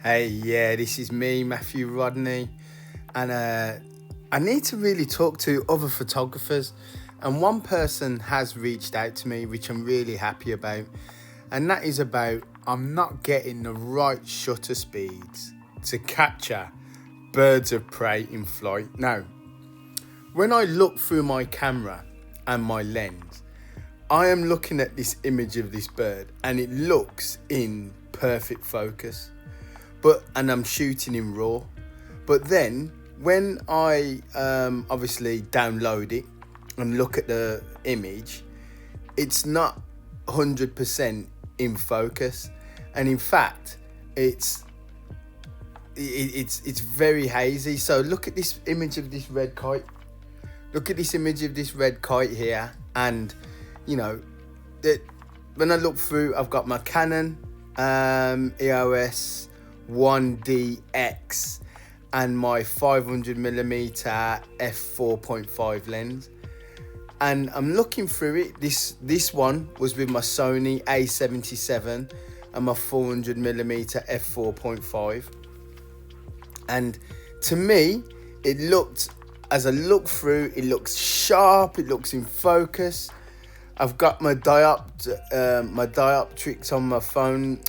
Hey, yeah, this is me, Matthew Rodney, and I need to really talk to other photographers. And one person has reached out to me, which I'm really happy about, and that is about I'm not getting the right shutter speeds to capture birds of prey in flight. Now, when I look through my camera and my lens, I am looking at this image of this bird, and it looks in perfect focus. And I'm shooting in RAW. But then when I obviously download it and look at the image, it's not 100% in focus, and in fact it's very hazy. So look at this image of this red kite. Look at this image of this red kite here, and you know that when I look through, I've got my Canon EOS 1DX and my 500mm f4.5 lens, and I'm looking through it. This one was with my Sony A77 and my 400mm f4.5, and to me it looked, as I look through, it looks sharp, it looks in focus. I've got my dioptrics on my phone.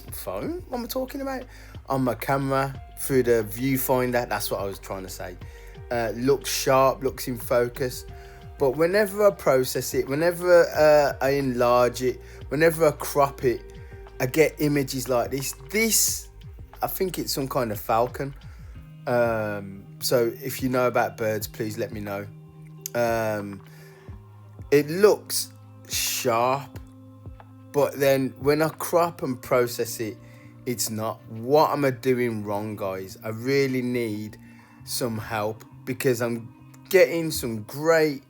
What am I talking about? On my camera through the viewfinder. That's what I was trying to say. Looks sharp, looks in focus. But whenever I process it, whenever I enlarge it, whenever I crop it, I get images like this. This, I think it's some kind of falcon. So if you know about birds, please let me know. It looks sharp, but then when I crop and process it, it's not. What am I doing wrong, guys? I really need some help, because I'm getting some great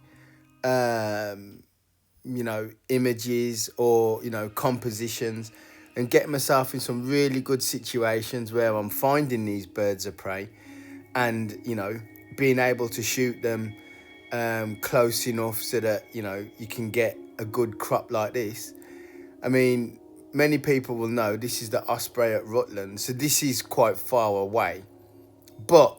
images or compositions, and getting myself in some really good situations where I'm finding these birds of prey, and being able to shoot them close enough so that you can get a good crop like this. I mean, many people will know this is the Osprey at Rutland, so this is quite far away. But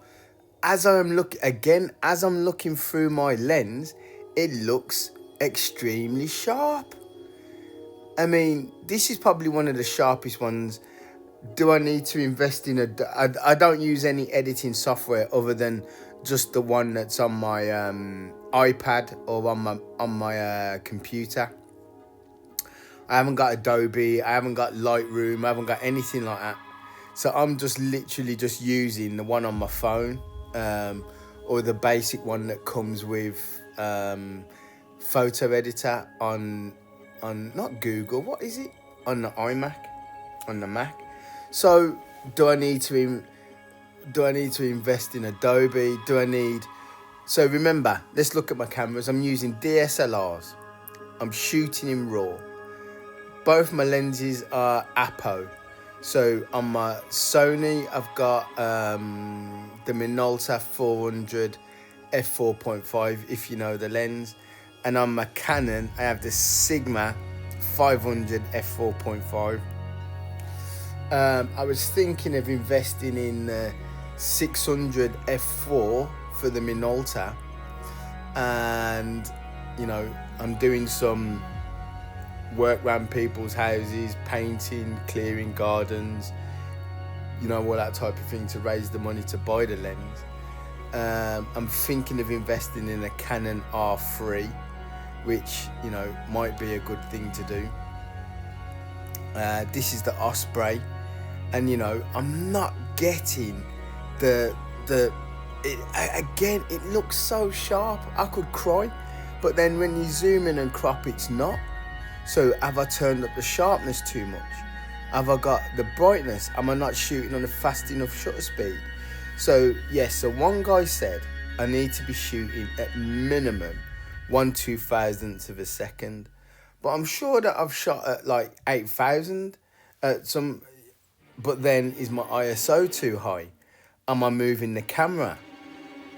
as I'm looking through my lens, it looks extremely sharp. I mean, this is probably one of the sharpest ones. Do I need to invest in I don't use any editing software other than just the one that's on my iPad or on my computer. I haven't got Adobe, I haven't got Lightroom, I haven't got anything like that. So I'm just literally just using the one on my phone, or the basic one that comes with photo editor on not Google, what is it? On the iMac, on the Mac. So do I need to invest in Adobe? So remember, let's look at my cameras. I'm using DSLRs. I'm shooting in RAW. Both my lenses are Apo. So on my Sony, I've got the Minolta 400 f4.5, if you know the lens. And on my Canon, I have the Sigma 500 f4.5. I was thinking of investing in 600 f4 for the Minolta, and I'm doing some work around people's houses, painting, clearing gardens, all that type of thing, to raise the money to buy the lens. I'm thinking of investing in a Canon R3, which might be a good thing to do. This is the Osprey, and I'm not getting again, it looks so sharp, I could cry. But then when you zoom in and crop, it's not. So have I turned up the sharpness too much? Have I got the brightness? Am I not shooting on a fast enough shutter speed? So yes, so one guy said I need to be shooting at minimum 1/2000th of a second. But I'm sure that I've shot at like 8,000 at some. But then, is my ISO too high? Am I moving the camera?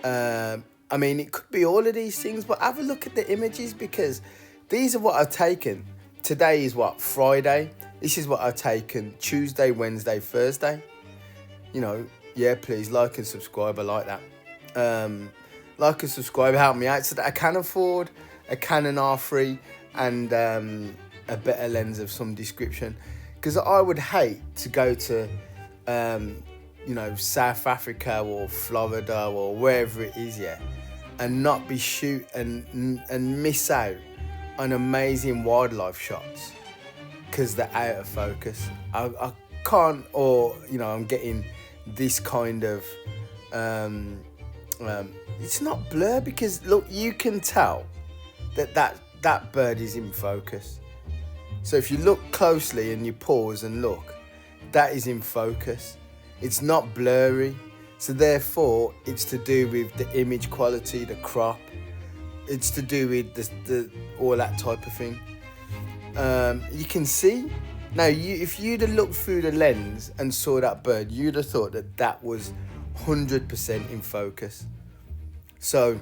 I mean, it could be all of these things, but have a look at the images, because these are what I've taken. Today is what, Friday? This is what I've taken Tuesday, Wednesday, Thursday. yeah, please like and subscribe. I like that. Like and subscribe, help me out so that I can afford a Canon R3 and a better lens of some description, because I would hate to go to South Africa or Florida or wherever it is, yeah, and not be and miss out on amazing wildlife shots because they're out of focus. I can't, or I'm getting this kind of it's not blur, because look, you can tell that bird is in focus. So if you look closely and you pause and look, that is in focus. It's not blurry. So therefore, it's to do with the image quality, the crop. It's to do with the all that type of thing. You can see. Now, if you'd have looked through the lens and saw that bird, you'd have thought that was 100% in focus. So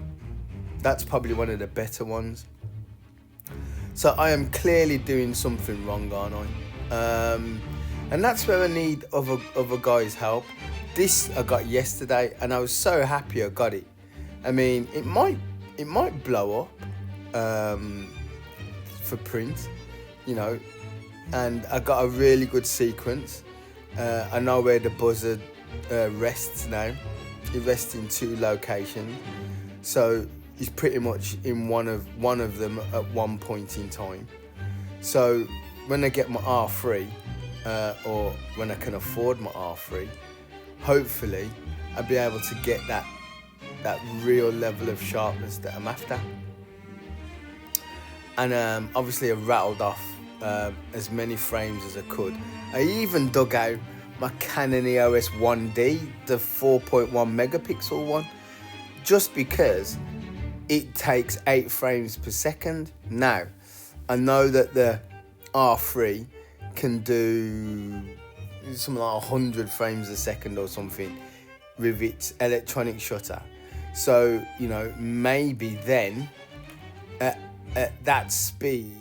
that's probably one of the better ones. So I am clearly doing something wrong, aren't I? And that's where I need other guys' help. This I got yesterday, and I was so happy I got it. I mean, it might blow up for print, and I got a really good sequence. I know where the buzzard rests now. It rests in 2 locations, so he's pretty much in one of them at one point in time. So when I get my R3, or when I can afford my R3, hopefully I'll be able to get that real level of sharpness that I'm after. And obviously I rattled off as many frames as I could. I even dug out my Canon EOS 1D, the 4.1 megapixel one, just because it takes 8 frames per second. Now, I know that the R3 can do something like 100 frames a second or something with its electronic shutter. So, maybe then at that speed,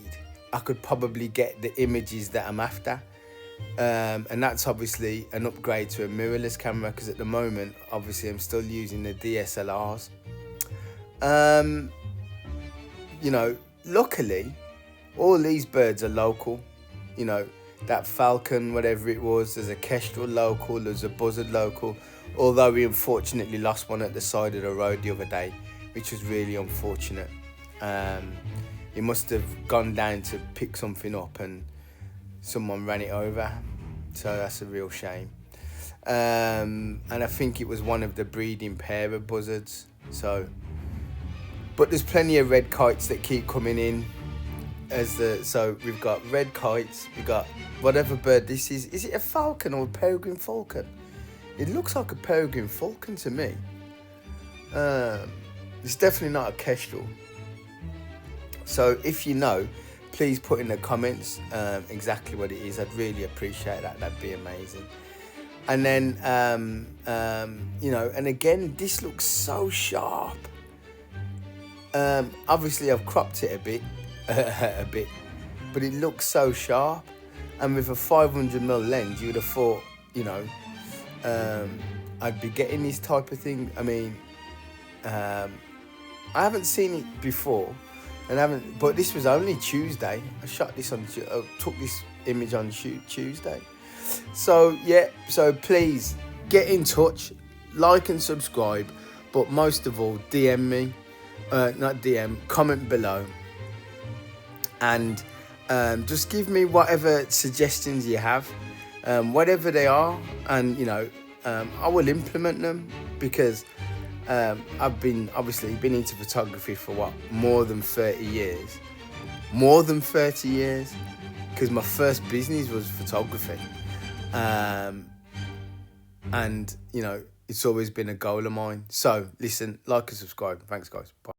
I could probably get the images that I'm after. And that's obviously an upgrade to a mirrorless camera, because at the moment, obviously, I'm still using the DSLRs. Luckily, all these birds are local. That falcon, whatever it was, there's a kestrel local, there's a buzzard local, although we unfortunately lost one at the side of the road the other day, which was really unfortunate. He must have gone down to pick something up and someone ran it over, so that's a real shame. And I think it was one of the breeding pair of buzzards. But there's plenty of red kites that keep coming in. So we've got red kites, we've got whatever bird this is. Is it a falcon or a peregrine falcon? It looks like a peregrine falcon to me. It's definitely not a kestrel. So if you know, please put in the comments exactly what it is. I'd really appreciate that. That'd be amazing. And then, and again, this looks so sharp. Obviously, I've cropped it a bit, but it looks so sharp. And with a 500mm lens, you would have thought, I'd be getting this type of thing. I mean, I haven't seen it before. But this was only Tuesday. I took this image on Tuesday. So yeah, so please get in touch, like and subscribe, but most of all, DM me, comment below, and just give me whatever suggestions you have, whatever they are, and I will implement them, because I've been into photography for more than 30 years, because my first business was photography, and it's always been a goal of mine. So listen, like and subscribe. Thanks guys. Bye.